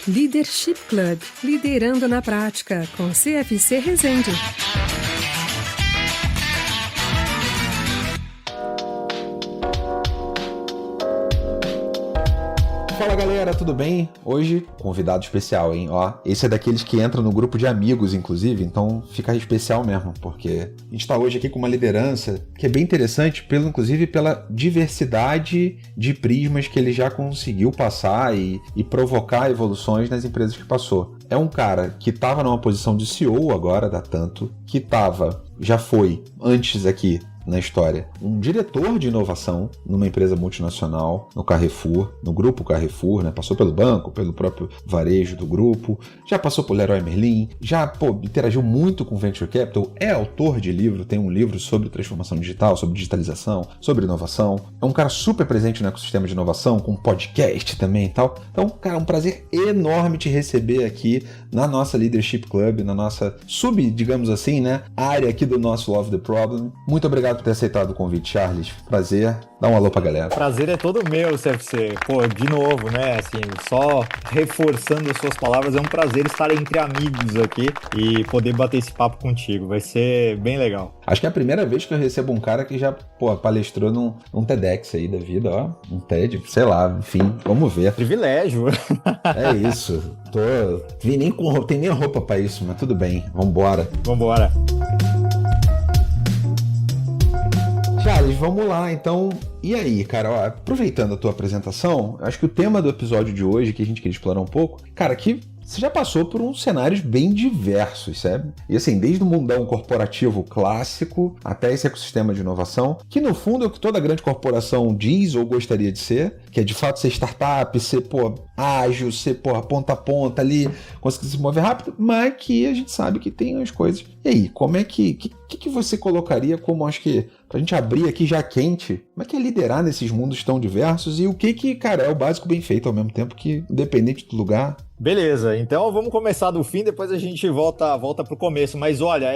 Leadership Club, liderando na prática, com CFC Resende. Fala galera, tudo bem? Hoje, convidado especial, hein? Ó, esse é daqueles que entra no grupo de amigos, inclusive, então fica especial mesmo, porque a gente tá hoje aqui com uma liderança que é bem interessante, inclusive pela diversidade de prismas que ele já conseguiu passar e provocar evoluções nas empresas que passou. É um cara que estava numa posição de CEO agora, da Tanto, que já foi, antes aqui, na história, um diretor de inovação numa empresa multinacional, no Carrefour, no grupo Carrefour, né? Passou pelo banco, pelo próprio varejo do grupo, já passou por Leroy Merlin, já interagiu muito com Venture Capital, é autor de livro, tem um livro sobre transformação digital, sobre digitalização, sobre inovação, é um cara super presente no ecossistema de inovação, com podcast também e tal. Então, cara, é um prazer enorme te receber aqui na nossa Leadership Club, na nossa digamos assim, né, área aqui do nosso Love the Problem. Muito obrigado por ter aceitado o convite, Charles. Prazer. Dá um alô pra galera. Prazer é todo meu, CFC. Pô, de novo, né? Assim, só reforçando as suas palavras, é um prazer estar entre amigos aqui e poder bater esse papo contigo. Vai ser bem legal. Acho que é a primeira vez que eu recebo um cara que já, palestrou num TEDx aí da vida, ó. Um TED, sei lá, enfim, vamos ver. Privilégio. É isso. Tem nem roupa pra isso, mas tudo bem. Vambora. Charles, vamos lá, então. E aí, cara, ó, aproveitando a tua apresentação, acho que o tema do episódio de hoje, que a gente queria explorar um pouco, cara, que você já passou por uns cenários bem diversos, sabe? E assim, desde o mundão corporativo clássico até esse ecossistema de inovação, que no fundo é o que toda grande corporação diz ou gostaria de ser, que é de fato ser startup, ser, ágil, ser, ponta a ponta ali, conseguir se mover rápido, mas que a gente sabe que tem as coisas. E aí, como é que você colocaria como, acho que, pra gente abrir aqui já quente, como é que é liderar nesses mundos tão diversos e o que, cara, é o básico bem feito ao mesmo tempo que, independente do lugar. Beleza, então vamos começar do fim, depois a gente volta pro começo, mas olha,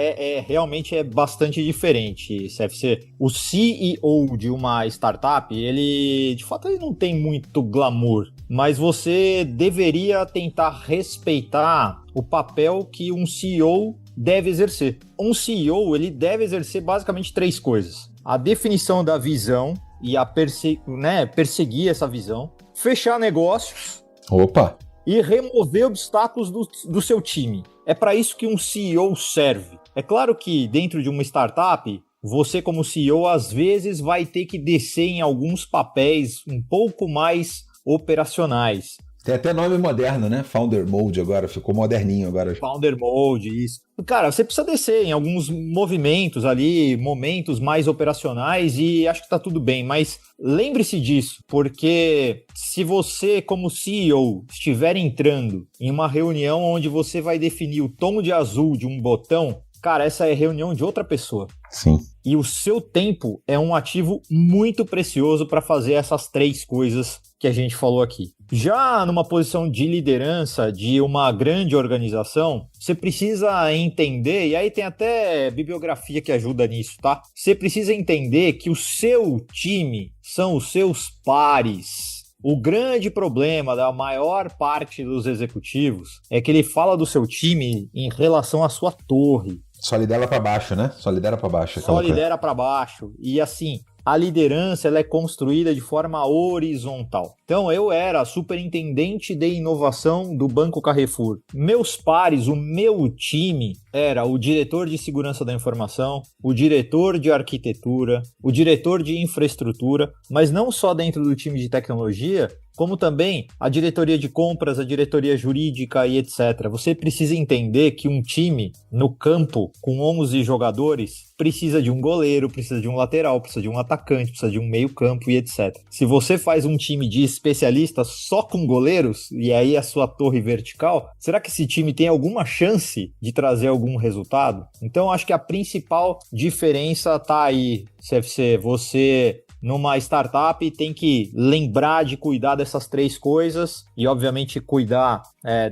realmente é bastante diferente, CFC. O CEO de uma startup, ele, de fato, ele não tem muito glamour, mas você deveria tentar respeitar o papel que um CEO deve exercer. Um CEO, ele deve exercer basicamente 3 coisas: a definição da visão e perseguir essa visão, fechar negócios. Opa! E remover obstáculos do seu time. É para isso que um CEO serve. É claro que dentro de uma startup, você como CEO às vezes vai ter que descer em alguns papéis um pouco mais operacionais. Tem até nome moderno, né? Founder Mode agora, ficou moderninho agora. Founder Mode, isso. Cara, você precisa descer em alguns movimentos ali, momentos mais operacionais e acho que tá tudo bem, mas lembre-se disso, porque se você, como CEO, estiver entrando em uma reunião onde você vai definir o tom de azul de um botão, cara, essa é a reunião de outra pessoa. Sim. E o seu tempo é um ativo muito precioso para fazer essas 3 coisas que a gente falou aqui. Já numa posição de liderança de uma grande organização, você precisa entender, e aí tem até bibliografia que ajuda nisso, tá? Você precisa entender que o seu time são os seus pares. O grande problema da maior parte dos executivos é que ele fala do seu time em relação à sua torre. Só lidera pra baixo, né? Só lidera pra baixo. Só lidera pra baixo. E assim, a liderança ela é construída de forma horizontal. Então, eu era superintendente de inovação do Banco Carrefour. Meus pares, o meu time, era o diretor de segurança da informação, o diretor de arquitetura, o diretor de infraestrutura, mas não só dentro do time de tecnologia, como também a diretoria de compras, a diretoria jurídica e etc. Você precisa entender que um time no campo com 11 jogadores precisa de um goleiro, precisa de um lateral, precisa de um atacante, precisa de um meio-campo e etc. Se você faz um time de especialistas só com goleiros, e aí a sua torre vertical, será que esse time tem alguma chance de trazer algum resultado? Então, acho que a principal diferença tá aí, CFC. Você, numa startup, tem que lembrar de cuidar dessas 3 coisas e, obviamente, cuidar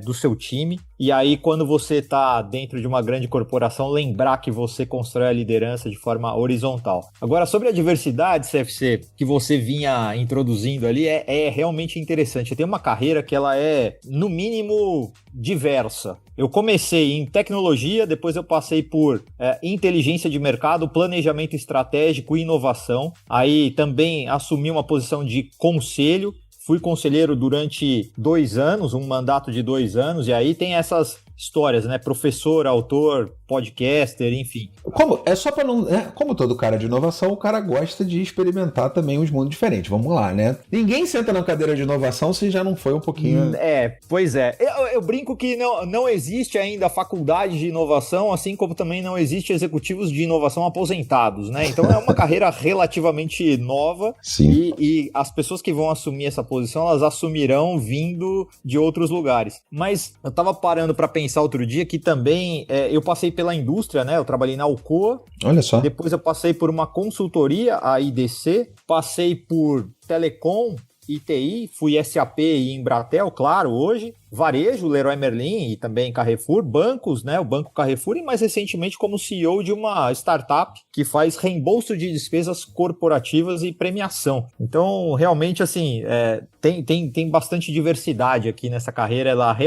do seu time. E aí, quando você está dentro de uma grande corporação, lembrar que você constrói a liderança de forma horizontal. Agora, sobre a diversidade, CFC, que você vinha introduzindo ali, é realmente interessante. Eu tenho uma carreira que ela é, no mínimo, diversa. Eu comecei em tecnologia, depois eu passei por inteligência de mercado, planejamento estratégico e inovação. Aí também assumi uma posição de conselho. Fui conselheiro durante 2 anos, um mandato de 2 anos, e aí tem essas histórias, né? Professor, autor, podcaster, enfim. Como todo cara de inovação, o cara gosta de experimentar também uns mundos diferentes. Vamos lá, né? Ninguém senta na cadeira de inovação se já não foi um pouquinho... Pois é. Eu brinco que não existe ainda a faculdade de inovação, assim como também não existe executivos de inovação aposentados, né? Então é uma carreira relativamente nova. Sim. E as pessoas que vão assumir essa posição, elas assumirão vindo de outros lugares. Mas eu tava parando para pensar outro dia que também eu passei pela indústria, né? Eu trabalhei na Alcoa. Olha só. Depois eu passei por uma consultoria, a IDC. Passei por Telecom e TI. Fui SAP e Embratel, claro, hoje. Varejo, Leroy Merlin e também Carrefour. Bancos, né? O Banco Carrefour. E mais recentemente como CEO de uma startup que faz reembolso de despesas corporativas e premiação. Então, realmente, assim, tem bastante diversidade aqui nessa carreira. Ela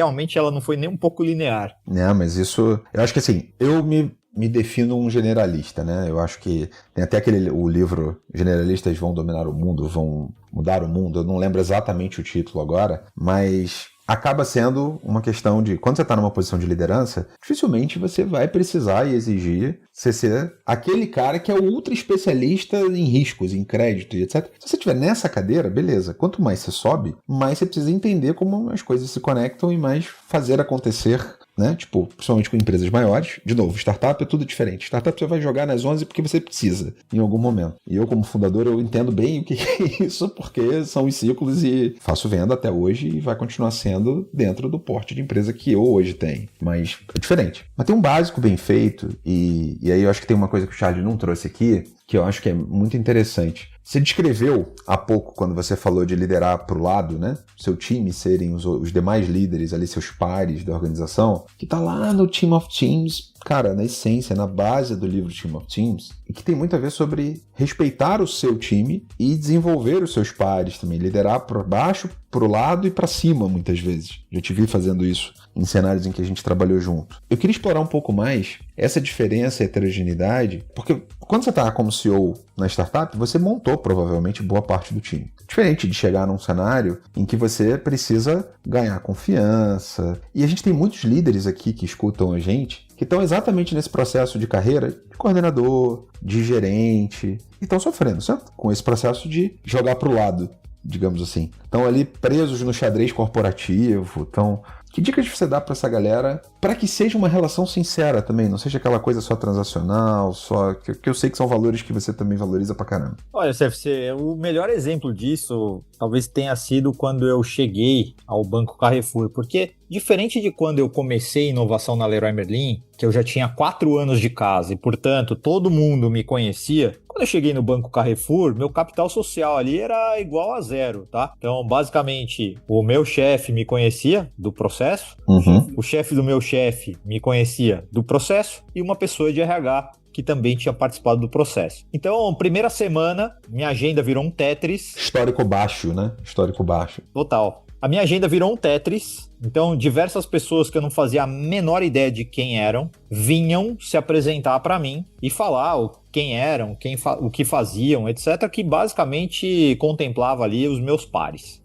não foi nem um pouco linear. Mas isso... Eu acho que, assim, eu me defino um generalista, né? Eu acho que tem até o livro Generalistas Vão Dominar o Mundo, Vão Mudar o Mundo. Eu não lembro exatamente o título agora, mas acaba sendo uma questão de, quando você está numa posição de liderança, dificilmente você vai precisar e exigir você ser aquele cara que é o ultra especialista em riscos, em crédito e etc. Se você estiver nessa cadeira, beleza. Quanto mais você sobe, mais você precisa entender como as coisas se conectam e mais fazer acontecer, né? Tipo, principalmente com empresas maiores. De novo, startup é tudo diferente. Startup você vai jogar nas 11 porque você precisa, em algum momento. E eu, como fundador, eu entendo bem o que é isso, porque são os ciclos e faço venda até hoje e vai continuar sendo dentro do porte de empresa que eu hoje tenho. Mas é diferente. Mas tem um básico bem feito e aí eu acho que tem uma coisa que o Charlie não trouxe aqui, que eu acho que é muito interessante. Você descreveu há pouco, quando você falou de liderar para o lado, né? Seu time serem os demais líderes ali, seus pares da organização, que tá lá no Team of Teams, cara, na essência, na base do livro Team of Teams, e que tem muito a ver sobre respeitar o seu time e desenvolver os seus pares também, liderar para baixo, para o lado e para cima, muitas vezes. Já te vi fazendo isso em cenários em que a gente trabalhou junto. Eu queria explorar um pouco mais essa diferença e heterogeneidade, porque quando você está como CEO na startup, você montou provavelmente boa parte do time. Diferente de chegar num cenário em que você precisa ganhar confiança. E a gente tem muitos líderes aqui que escutam a gente, que estão exatamente nesse processo de carreira de coordenador, de gerente, e estão sofrendo, certo? Com esse processo de jogar para o lado, digamos assim. Estão ali presos no xadrez corporativo, estão... Que dicas você dá para essa galera para que seja uma relação sincera também, não seja aquela coisa só transacional, só que eu sei que são valores que você também valoriza pra caramba. Olha, CFC, o melhor exemplo disso talvez tenha sido quando eu cheguei ao Banco Carrefour, porque diferente de quando eu comecei inovação na Leroy Merlin, que eu já tinha 4 anos de casa e, portanto, todo mundo me conhecia, quando eu cheguei no Banco Carrefour, meu capital social ali era igual a 0, tá? Então, basicamente, o meu chefe me conhecia do processo, o chefe do meu chefe me conhecia do processo e uma pessoa de RH que também tinha participado do processo. Então, primeira semana, minha agenda virou um Tetris. Histórico baixo, né? Histórico baixo. Total. A minha agenda virou um Tetris, então diversas pessoas que eu não fazia a menor ideia de quem eram, vinham se apresentar para mim e falar quem eram, o que faziam, etc., que basicamente contemplava ali os meus pares.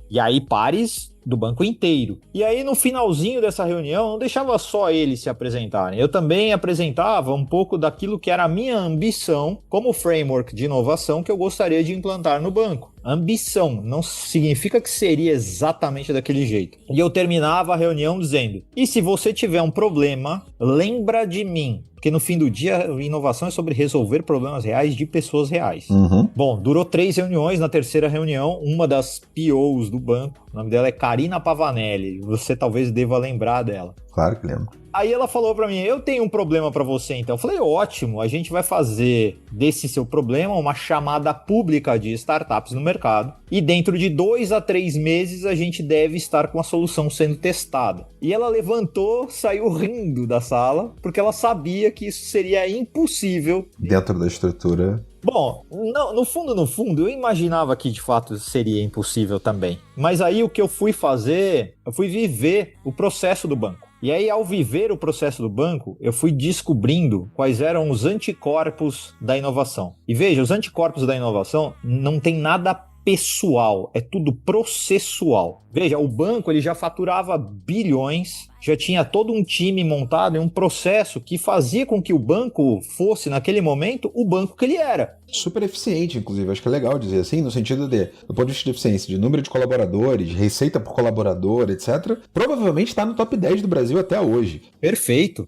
E aí pares do banco inteiro. E aí no finalzinho dessa reunião, não deixava só eles se apresentarem, eu também apresentava um pouco daquilo que era a minha ambição como framework de inovação que eu gostaria de implantar no banco. Ambição não significa que seria exatamente daquele jeito. E eu terminava a reunião dizendo: e se você tiver um problema, lembra de mim. Porque no fim do dia, inovação é sobre resolver problemas reais de pessoas reais. Bom, durou 3 reuniões. Na terceira reunião, uma das POs do banco, o nome dela é Karina Pavanelli. Você talvez deva lembrar dela. Claro que lembro. Aí ela falou pra mim, eu tenho um problema pra você então. Eu falei, ótimo, a gente vai fazer desse seu problema uma chamada pública de startups no mercado e dentro de 2 a 3 meses a gente deve estar com a solução sendo testada. E ela levantou, saiu rindo da sala, porque ela sabia que isso seria impossível. Dentro da estrutura... Bom, no fundo, eu imaginava que de fato seria impossível também. Mas aí o que eu fui fazer, eu fui viver o processo do banco. E aí, ao viver o processo do banco, eu fui descobrindo quais eram os anticorpos da inovação. E veja, os anticorpos da inovação não tem nada pessoal, é tudo processual. Veja, o banco ele já faturava bilhões, já tinha todo um time montado e um processo que fazia com que o banco fosse, naquele momento, o banco que ele era. Super eficiente, inclusive. Acho que é legal dizer assim, no sentido de, do ponto de vista de eficiência, de número de colaboradores, receita por colaborador, etc. Provavelmente está no top 10 do Brasil até hoje. Perfeito,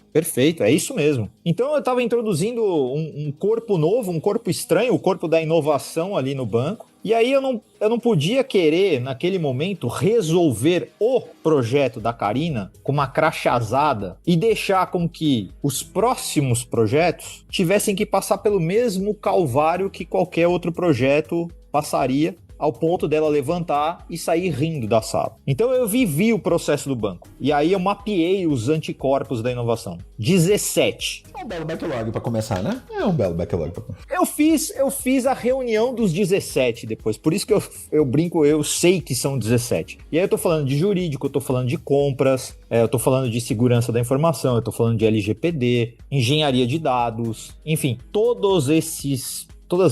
é isso mesmo. Então eu estava introduzindo um corpo novo, um corpo estranho, o corpo da inovação ali no banco. E aí eu não podia querer, naquele momento, resolver o projeto da Carina com uma crachazada e deixar com que os próximos projetos tivessem que passar pelo mesmo calvário que qualquer outro projeto passaria, ao ponto dela levantar e sair rindo da sala. Então eu vivi o processo do banco. E aí eu mapeei os anticorpos da inovação. 17. É um belo backlog para começar, né? É um belo backlog. Eu fiz a reunião dos 17 depois. Por isso que eu brinco, eu sei que são 17. E aí eu tô falando de jurídico, eu tô falando de compras, eu tô falando de segurança da informação, eu tô falando de LGPD, engenharia de dados, enfim, todas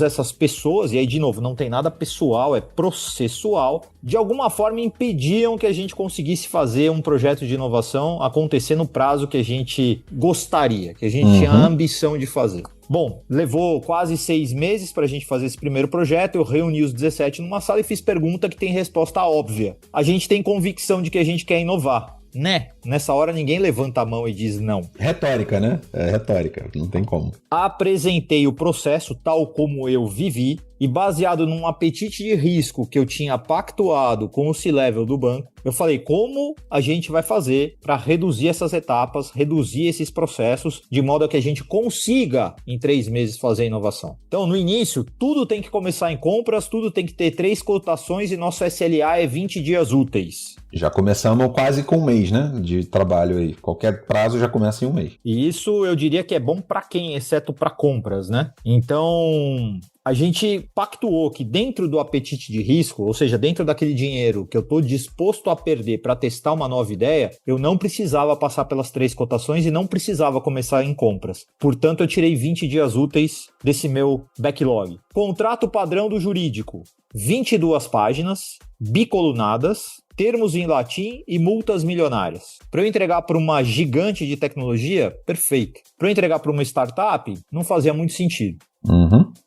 essas pessoas, e aí de novo, não tem nada pessoal, é processual, de alguma forma impediam que a gente conseguisse fazer um projeto de inovação acontecer no prazo que a gente gostaria, que a gente tinha a ambição de fazer. Bom, levou quase 6 meses para a gente fazer esse primeiro projeto, eu reuni os 17 numa sala e fiz pergunta que tem resposta óbvia. A gente tem convicção de que a gente quer inovar. Né? Nessa hora ninguém levanta a mão e diz não. Retórica, né? É retórica, não tem como. Apresentei o processo tal como eu vivi e baseado num apetite de risco que eu tinha pactuado com o C-Level do banco, eu falei como a gente vai fazer para reduzir essas etapas, reduzir esses processos, de modo a que a gente consiga em 3 meses fazer a inovação. Então, no início, tudo tem que começar em compras, tudo tem que ter 3 cotações e nosso SLA é 20 dias úteis. Já começamos quase com 1 mês, né? De trabalho aí. Qualquer prazo já começa em 1 mês. E isso eu diria que é bom para quem, exceto para compras, né? Então, a gente pactuou que dentro do apetite de risco, ou seja, dentro daquele dinheiro que eu estou disposto a perder para testar uma nova ideia, eu não precisava passar pelas 3 cotações e não precisava começar em compras. Portanto, eu tirei 20 dias úteis desse meu backlog. Contrato padrão do jurídico, 22 páginas, bicolunadas, termos em latim e multas milionárias. Para eu entregar para uma gigante de tecnologia, perfeito. Para eu entregar para uma startup, não fazia muito sentido.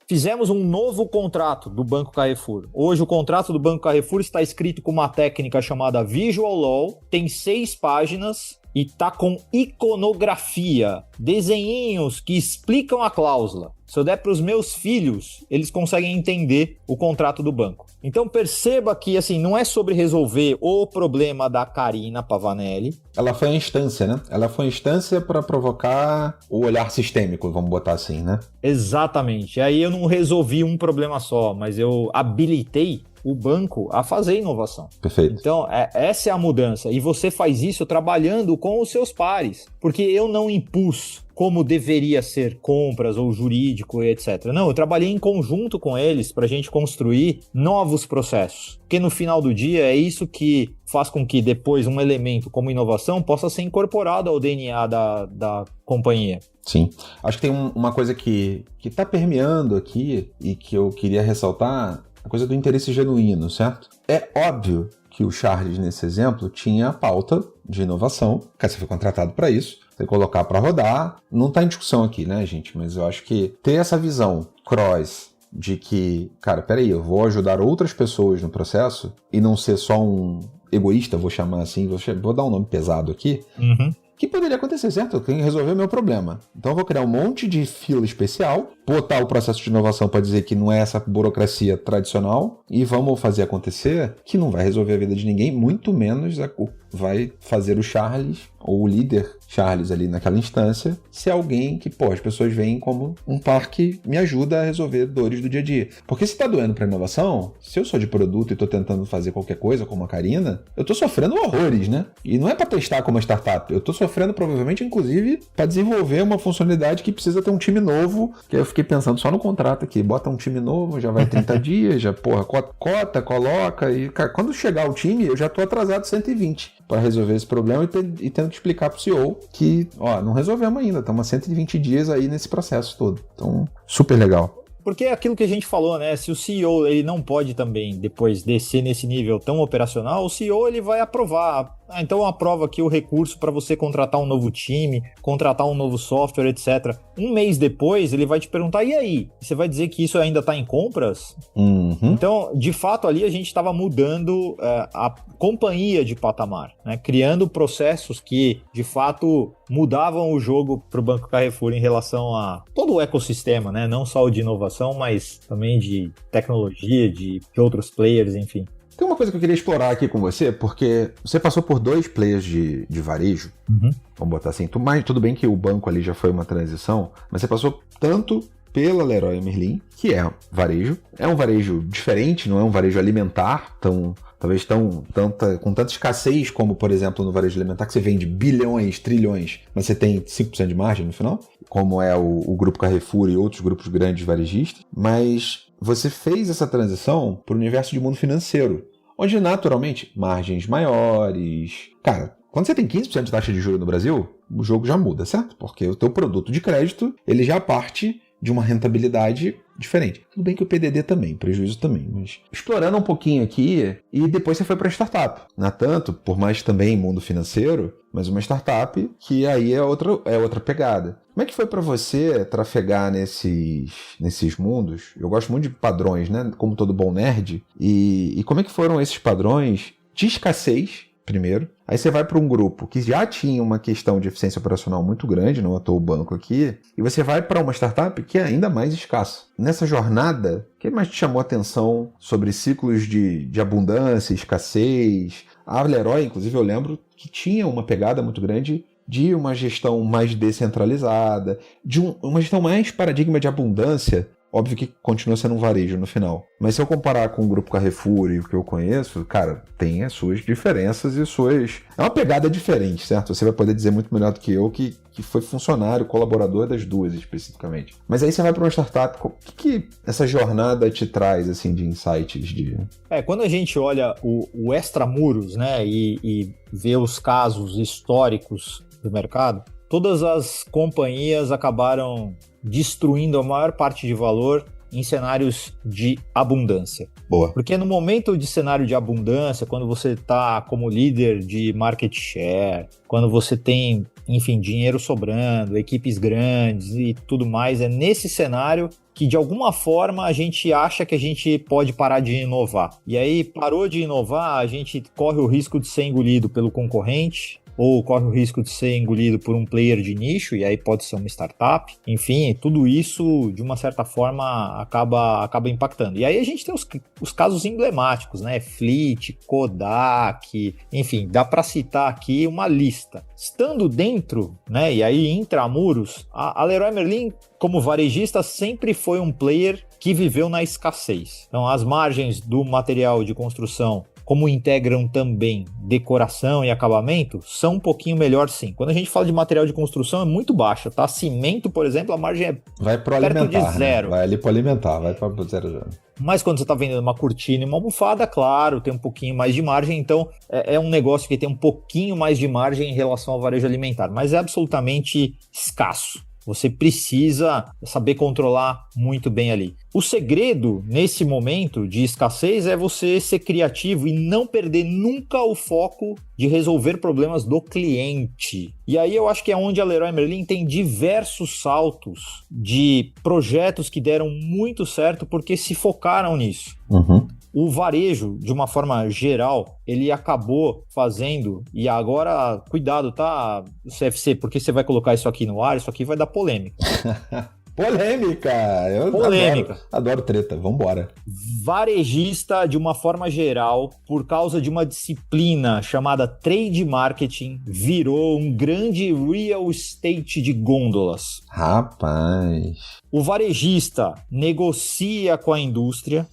Fizemos um novo contrato do Banco Carrefour. Hoje o contrato do Banco Carrefour está escrito com uma técnica chamada Visual Law, tem 6 páginas e tá com iconografia, desenhinhos que explicam a cláusula. Se eu der para os meus filhos, eles conseguem entender o contrato do banco. Então perceba que assim, não é sobre resolver o problema da Carina Pavanelli. Ela foi a instância, né? Ela foi a instância para provocar o olhar sistêmico, vamos botar assim, né? Exatamente. Aí eu não resolvi um problema só, mas eu habilitei o banco a fazer inovação. Perfeito. Então, essa é a mudança. E você faz isso trabalhando com os seus pares. Porque eu não impus como deveria ser compras ou jurídico, etc. Não, eu trabalhei em conjunto com eles para a gente construir novos processos. Porque no final do dia é isso que faz com que depois um elemento como inovação possa ser incorporado ao DNA da companhia. Sim. Acho que tem uma coisa que está permeando aqui e que eu queria ressaltar, a coisa do interesse genuíno, certo? É óbvio que o Charles, nesse exemplo, tinha a pauta de inovação, que você foi contratado para isso, você colocar para rodar, não está em discussão aqui, né, gente? Mas eu acho que ter essa visão cross de que, cara, peraí, eu vou ajudar outras pessoas no processo e não ser só um egoísta, vou chamar assim, vou dar um nome pesado aqui, que poderia acontecer, certo? Eu tenho que resolver o meu problema. Então eu vou criar um monte de fila especial, botar o processo de inovação para dizer que não é essa burocracia tradicional e vamos fazer acontecer, que não vai resolver a vida de ninguém, muito menos vai fazer o Charles, ou o líder Charles ali naquela instância, ser alguém que, as pessoas veem como um par que me ajuda a resolver dores do dia a dia. Porque se tá doendo pra inovação, se eu sou de produto e tô tentando fazer qualquer coisa, como a Karina, eu tô sofrendo horrores, né? E não é pra testar como uma startup, eu tô sofrendo provavelmente, inclusive, pra desenvolver uma funcionalidade que precisa ter um time novo, que aí eu fiquei pensando só no contrato aqui, bota um time novo, já vai 30 dias, já, cota, coloca, e, cara, quando chegar o time, eu já tô atrasado 120 para resolver esse problema e tendo que explicar pro CEO que, não resolvemos ainda, estamos há 120 dias aí nesse processo todo. Então, super legal. Porque é aquilo que a gente falou, né? Se o CEO ele não pode também depois descer nesse nível tão operacional, o CEO ele vai aprovar. Então aprova aqui o recurso para você contratar um novo time, contratar um novo software, etc. Um mês depois ele vai te perguntar, e aí? Você vai dizer que isso ainda está em compras? Uhum. Então, de fato, ali a gente estava mudando a companhia de patamar, né? Criando processos que, de fato, mudavam o jogo para o Banco Carrefour em relação a todo o ecossistema, né? Não só o de inovação, mas também de tecnologia, de outros players, enfim. Tem uma coisa que eu queria explorar aqui com você, porque você passou por 2 players de varejo, vamos botar assim, tudo bem que o banco ali já foi uma transição, mas você passou tanto pela Leroy Merlin, que é varejo, é um varejo diferente, não é um varejo alimentar, talvez com tanta escassez como, por exemplo, no varejo alimentar, que você vende bilhões, trilhões, mas você tem 5% de margem no final, como é o Grupo Carrefour e outros grupos grandes varejistas, mas você fez essa transição para o universo de mundo financeiro, onde naturalmente margens maiores. Cara, quando você tem 15% de taxa de juros no Brasil, o jogo já muda, certo? Porque o teu produto de crédito, ele já parte de uma rentabilidade diferente. Tudo bem que o PDD também, prejuízo também, mas explorando um pouquinho aqui, e depois você foi para startup. Não é tanto, por mais também mundo financeiro, mas uma startup que aí é outra pegada. Como é que foi para você trafegar nesses mundos? Eu gosto muito de padrões, né? Como todo bom nerd. E como é que foram esses padrões de escassez, primeiro? Aí você vai para um grupo que já tinha uma questão de eficiência operacional muito grande, não à toa o banco aqui, e você vai para uma startup que é ainda mais escassa. Nessa jornada, o que mais te chamou a atenção sobre ciclos de abundância, escassez? A Leroy, inclusive, eu lembro que tinha uma pegada muito grande de uma gestão mais descentralizada, de uma gestão mais paradigma de abundância. Óbvio que continua sendo um varejo no final. Mas se eu comparar com o Grupo Carrefour e o que eu conheço, cara, tem as suas diferenças e suas... É uma pegada diferente, certo? Você vai poder dizer muito melhor do que eu que foi funcionário, colaborador das duas especificamente. Mas aí você vai para uma startup, o que essa jornada te traz, assim, de insights? Quando a gente olha o extramuros, né, e vê os casos históricos do mercado, todas as companhias acabaram destruindo a maior parte de valor em cenários de abundância. Boa. Porque no momento de cenário de abundância, quando você está como líder de market share, quando você tem, enfim, dinheiro sobrando, equipes grandes e tudo mais, é nesse cenário que de alguma forma a gente acha que a gente pode parar de inovar. E aí, parou de inovar, a gente corre o risco de ser engolido pelo concorrente, ou corre o risco de ser engolido por um player de nicho, e aí pode ser uma startup. Enfim, tudo isso, de uma certa forma, acaba impactando. E aí a gente tem os casos emblemáticos, né? Fleet, Kodak, enfim, dá para citar aqui uma lista. Estando dentro, né, e aí intramuros, a Leroy Merlin, como varejista, sempre foi um player que viveu na escassez. Então, as margens do material de construção, como integram também decoração e acabamento, são um pouquinho melhor sim. Quando a gente fala de material de construção é muito baixa, tá? Cimento, por exemplo, a margem é vai pro perto alimentar, de zero. Né? Vai ali pro alimentar, vai para 0,0. Mas quando você está vendendo uma cortina e uma almofada, claro, tem um pouquinho mais de margem, então é um negócio que tem um pouquinho mais de margem em relação ao varejo alimentar, mas é absolutamente escasso. Você precisa saber controlar muito bem ali. O segredo, nesse momento de escassez, é você ser criativo e não perder nunca o foco de resolver problemas do cliente. E aí eu acho que é onde a Leroy Merlin tem diversos saltos de projetos que deram muito certo porque se focaram nisso. Uhum. O varejo, de uma forma geral, ele acabou fazendo, e agora, cuidado, tá, CFC, porque você vai colocar isso aqui no ar, isso aqui vai dar polêmica. Polêmica! Polêmica. Adoro treta, vambora. Varejista, de uma forma geral, por causa de uma disciplina chamada trade marketing, virou um grande real estate de gôndolas. Rapaz. O varejista negocia com a indústria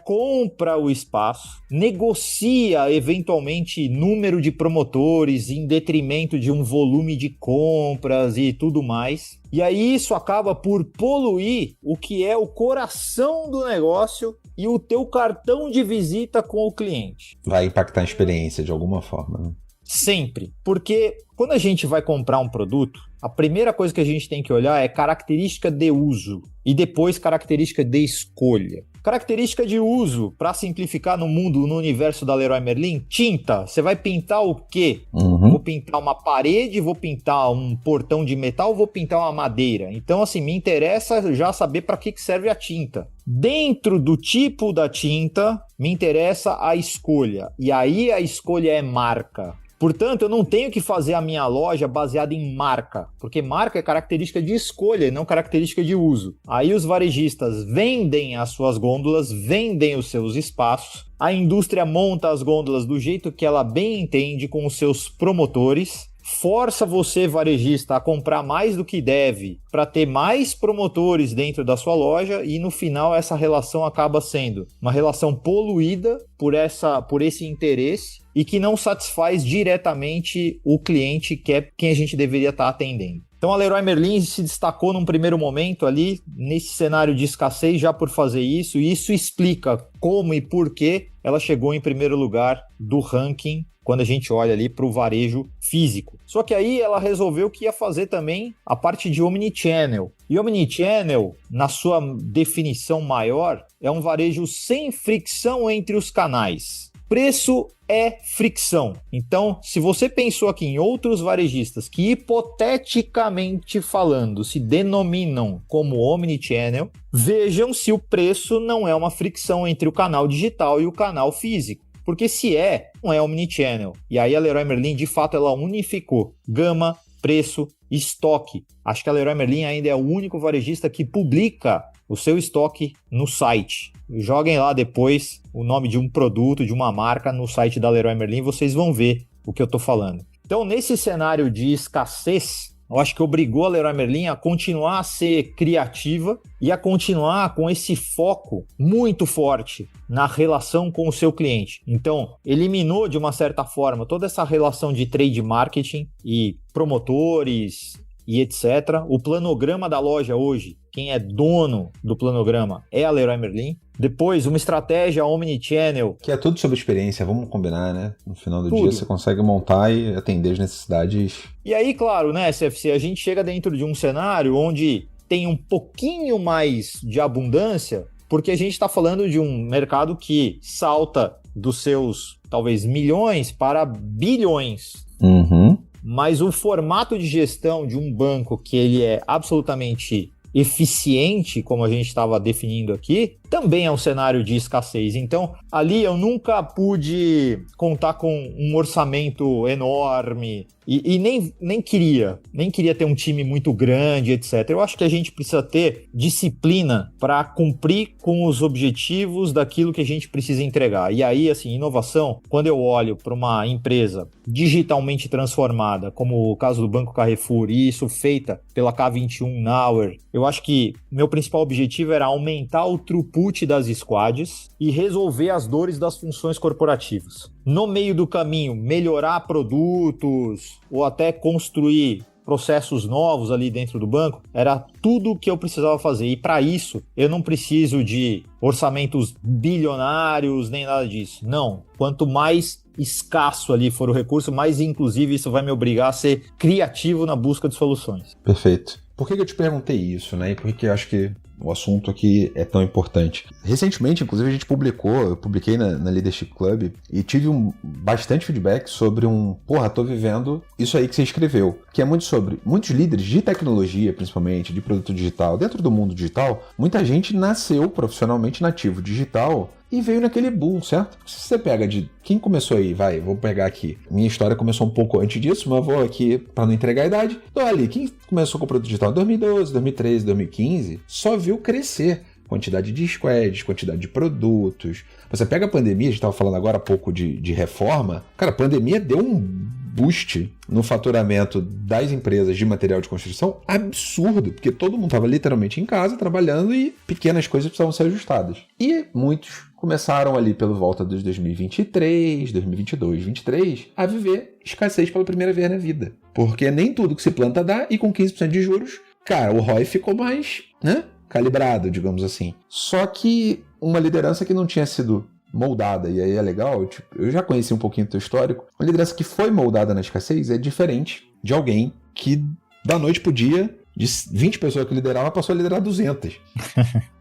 compra o espaço, negocia eventualmente número de promotores em detrimento de um volume de compras e tudo mais. E aí isso acaba por poluir o que é o coração do negócio e o teu cartão de visita com o cliente. Vai impactar a experiência de alguma forma, né? Sempre, porque quando a gente vai comprar um produto, a primeira coisa que a gente tem que olhar é característica de uso e depois característica de escolha. Característica de uso, para simplificar no universo da Leroy Merlin, tinta. Você vai pintar o quê? Vou pintar uma parede, vou pintar um portão de metal, vou pintar uma madeira. Então, assim, me interessa já saber para que serve a tinta. Dentro do tipo da tinta, me interessa a escolha. E aí a escolha é marca. Portanto, eu não tenho que fazer a minha loja baseada em marca, porque marca é característica de escolha e não característica de uso. Aí os varejistas vendem as suas gôndolas, vendem os seus espaços, a indústria monta as gôndolas do jeito que ela bem entende com os seus promotores, força você, varejista, a comprar mais do que deve para ter mais promotores dentro da sua loja e no final essa relação acaba sendo uma relação poluída por esse interesse e que não satisfaz diretamente o cliente, que é quem a gente deveria estar atendendo. Então a Leroy Merlin se destacou num primeiro momento ali, nesse cenário de escassez, já por fazer isso, e isso explica como e por que ela chegou em primeiro lugar do ranking quando a gente olha ali para o varejo físico. Só que aí ela resolveu que ia fazer também a parte de Omnichannel. E Omnichannel, na sua definição maior, é um varejo sem fricção entre os canais. Preço é fricção. Então, se você pensou aqui em outros varejistas que, hipoteticamente falando, se denominam como Omnichannel, vejam se o preço não é uma fricção entre o canal digital e o canal físico. Porque se não é Omnichannel. E aí a Leroy Merlin, de fato, ela unificou gama, preço, estoque. Acho que a Leroy Merlin ainda é o único varejista que publica o seu estoque no site. Joguem lá depois o nome de um produto, de uma marca no site da Leroy Merlin, vocês vão ver o que eu estou falando. Então, nesse cenário de escassez, eu acho que obrigou a Leroy Merlin a continuar a ser criativa e a continuar com esse foco muito forte na relação com o seu cliente. Então, eliminou de uma certa forma toda essa relação de trade marketing e promotores e etc. O planograma da loja hoje, quem é dono do planograma é a Leroy Merlin. Depois, uma estratégia omnichannel. Que é tudo sobre experiência, vamos combinar, né? No final do dia você consegue montar e atender as necessidades. E aí, claro, né, SFC, a gente chega dentro de um cenário onde tem um pouquinho mais de abundância, porque a gente está falando de um mercado que salta dos seus, talvez, milhões para bilhões. Mas o formato de gestão de um banco que ele é absolutamente eficiente, como a gente estava definindo aqui, também é um cenário de escassez. Então, ali eu nunca pude contar com um orçamento enorme e nem queria ter um time muito grande, etc. Eu acho que a gente precisa ter disciplina para cumprir com os objetivos daquilo que a gente precisa entregar. E aí, assim, inovação, quando eu olho para uma empresa digitalmente transformada, como o caso do Banco Carrefour, e isso feita pela K21 Nauer, eu acho que meu principal objetivo era aumentar o throughput das squads e resolver as dores das funções corporativas. No meio do caminho, melhorar produtos ou até construir processos novos ali dentro do banco, era tudo o que eu precisava fazer. E para isso, eu não preciso de orçamentos bilionários nem nada disso. Não. Quanto mais escasso ali for o recurso, mais inclusive isso vai me obrigar a ser criativo na busca de soluções. Perfeito. Por que eu te perguntei isso, né? E por que eu acho que o assunto aqui é tão importante? Recentemente, inclusive, eu publiquei na Leadership Club e tive bastante feedback sobre tô vivendo isso aí que você escreveu, que é muito sobre muitos líderes de tecnologia, principalmente, de produto digital. Dentro do mundo digital, muita gente nasceu profissionalmente nativo digital e veio naquele boom, certo? Se você pega de quem começou aí, vou pegar aqui. Minha história começou um pouco antes disso, mas vou aqui para não entregar a idade. Então ali, quem começou com o produto digital em 2012, 2013, 2015, só viu crescer. Quantidade de squads, quantidade de produtos. Você pega a pandemia, a gente estava falando agora há pouco de reforma. Cara, a pandemia deu um boost no faturamento das empresas de material de construção absurdo, porque todo mundo estava literalmente em casa trabalhando e pequenas coisas precisavam ser ajustadas. E muitos começaram ali pelo volta dos 2023, 2022, 2023 a viver escassez pela primeira vez na vida. Porque nem tudo que se planta dá e com 15% de juros, cara, o ROI ficou mais, né, calibrado, digamos assim. Só que uma liderança que não tinha sido moldada, e aí é legal, tipo, eu já conheci um pouquinho do teu histórico, uma liderança que foi moldada na escassez é diferente de alguém que da noite pro dia, de 20 pessoas que liderava, passou a liderar 200.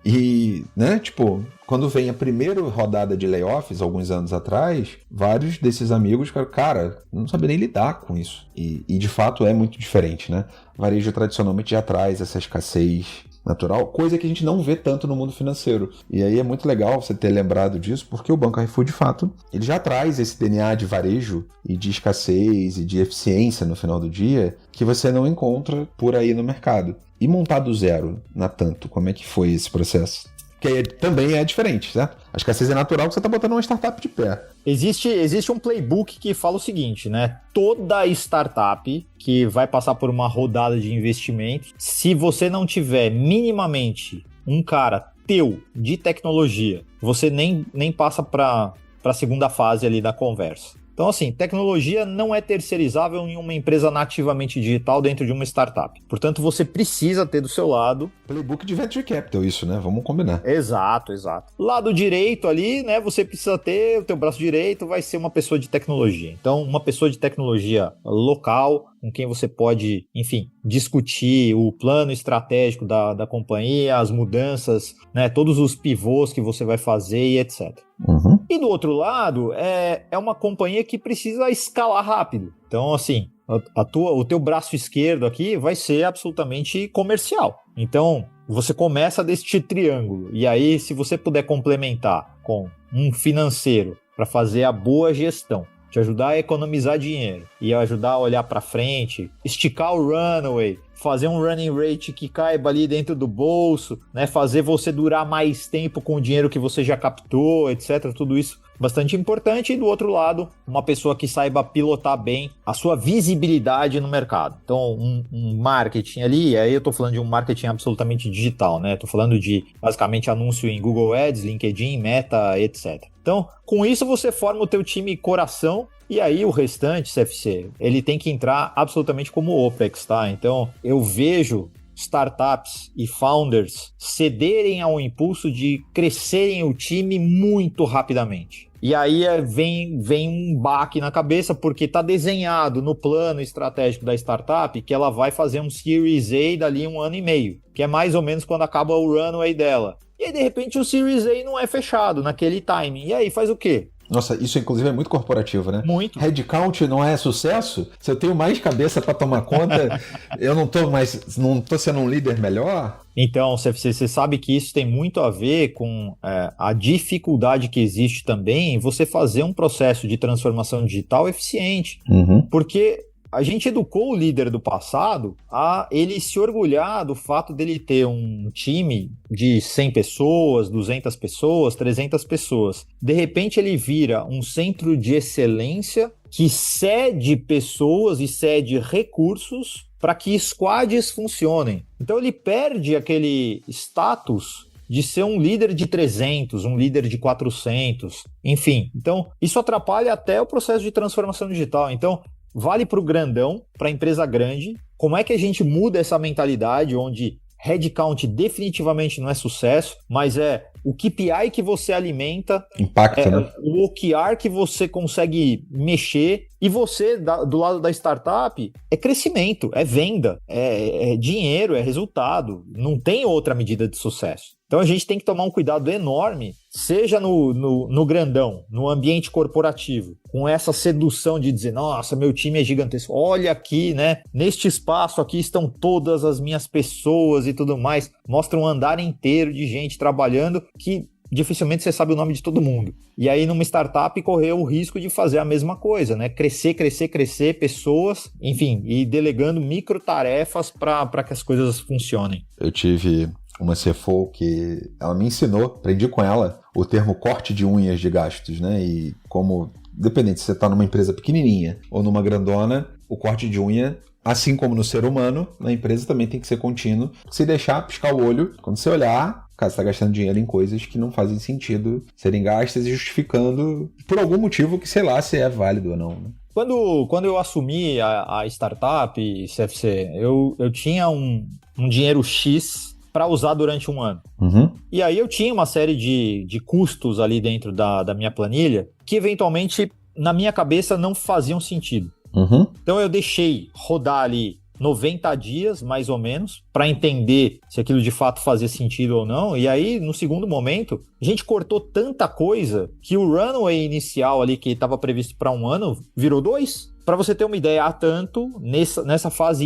E, né, tipo, quando vem a primeira rodada de layoffs, alguns anos atrás, vários desses amigos, cara, não sabia nem lidar com isso. E de fato é muito diferente, né? Varejo tradicionalmente já traz essa escassez natural, coisa que a gente não vê tanto no mundo financeiro. E aí é muito legal você ter lembrado disso, porque o Banco Carrefour, de fato, ele já traz esse DNA de varejo e de escassez e de eficiência no final do dia que você não encontra por aí no mercado. E montar do zero, na Tanto, como é que foi esse processo? Que aí também é diferente, certo? A escassez é natural que você está botando uma startup de pé. Existe um playbook que fala o seguinte, né? Toda startup que vai passar por uma rodada de investimentos, se você não tiver minimamente um cara teu de tecnologia, você nem passa para a segunda fase ali da conversa. Então, assim, tecnologia não é terceirizável em uma empresa nativamente digital dentro de uma startup. Portanto, você precisa ter do seu lado... Playbook de Venture Capital, isso, né? Vamos combinar. Exato. Lado direito ali, né? Você precisa ter, o teu braço direito vai ser uma pessoa de tecnologia. Então, uma pessoa de tecnologia local, com quem você pode, enfim, discutir o plano estratégico da companhia, as mudanças, né? Todos os pivôs que você vai fazer e etc. Uhum. E do outro lado, é uma companhia que precisa escalar rápido. Então, assim, o teu braço esquerdo aqui vai ser absolutamente comercial. Então, você começa deste triângulo. E aí, se você puder complementar com um financeiro para fazer a boa gestão, te ajudar a economizar dinheiro e ajudar a olhar para frente, esticar o runway, fazer um running rate que caiba ali dentro do bolso, né? Fazer você durar mais tempo com o dinheiro que você já captou, etc. Tudo isso bastante importante. E do outro lado, uma pessoa que saiba pilotar bem a sua visibilidade no mercado. Então, um marketing ali, aí eu estou falando de um marketing absolutamente digital, né? Estou falando de, basicamente, anúncio em Google Ads, LinkedIn, Meta, etc. Então, com isso você forma o teu time coração e aí o restante, CFC, ele tem que entrar absolutamente como OPEX, tá? Então, eu vejo startups e founders cederem ao impulso de crescerem o time muito rapidamente. E aí vem um baque na cabeça, porque está desenhado no plano estratégico da startup que ela vai fazer um Series A dali 1 ano e meio, que é mais ou menos quando acaba o runway dela. E aí, de repente, o Series A não é fechado naquele timing. E aí, faz o quê? Nossa, isso inclusive é muito corporativo, né? Muito. Headcount não é sucesso? Se eu tenho mais cabeça para tomar conta, eu não tô sendo um líder melhor? Então, você sabe que isso tem muito a ver com a dificuldade que existe também em você fazer um processo de transformação digital eficiente. Uhum. Porque a gente educou o líder do passado a ele se orgulhar do fato dele ter um time de 100 pessoas, 200 pessoas, 300 pessoas. De repente ele vira um centro de excelência que cede pessoas e cede recursos para que squads funcionem. Então ele perde aquele status de ser um líder de 300, um líder de 400, enfim. Então isso atrapalha até o processo de transformação digital. Então, vale para o grandão, para a empresa grande. Como é que a gente muda essa mentalidade onde headcount definitivamente não é sucesso, mas é o KPI que você alimenta, impacta, né? O OKR que você consegue mexer, e você, do lado da startup, é crescimento, é venda, é dinheiro, é resultado. Não tem outra medida de sucesso. Então a gente tem que tomar um cuidado enorme, seja no grandão, no ambiente corporativo, com essa sedução de dizer, nossa, meu time é gigantesco, olha aqui, né? Neste espaço aqui estão todas as minhas pessoas e tudo mais. Mostra um andar inteiro de gente trabalhando que dificilmente você sabe o nome de todo mundo. E aí, numa startup, correu o risco de fazer a mesma coisa, né? Crescer pessoas, enfim, e delegando micro tarefas para que as coisas funcionem. Eu tive uma CFO que ela me ensinou, aprendi com ela o termo corte de unhas de gastos, né? E como, dependente se você está numa empresa pequenininha ou numa grandona, o corte de unha, assim como no ser humano, na empresa também tem que ser contínuo. Se deixar piscar o olho, quando você olhar, cara, você está gastando dinheiro em coisas que não fazem sentido serem gastas e justificando por algum motivo que, sei lá, se é válido ou não, né? Quando eu assumi a startup, CFC, eu tinha um dinheiro X para usar durante um ano. Uhum. E aí eu tinha uma série de custos ali dentro da minha planilha que eventualmente, na minha cabeça, não faziam sentido. Uhum. Então eu deixei rodar ali 90 dias, mais ou menos, para entender se aquilo de fato fazia sentido ou não. E aí, no segundo momento, a gente cortou tanta coisa que o runway inicial ali, que estava previsto para um ano, virou 2. Para você ter uma ideia, há tanto, nessa fase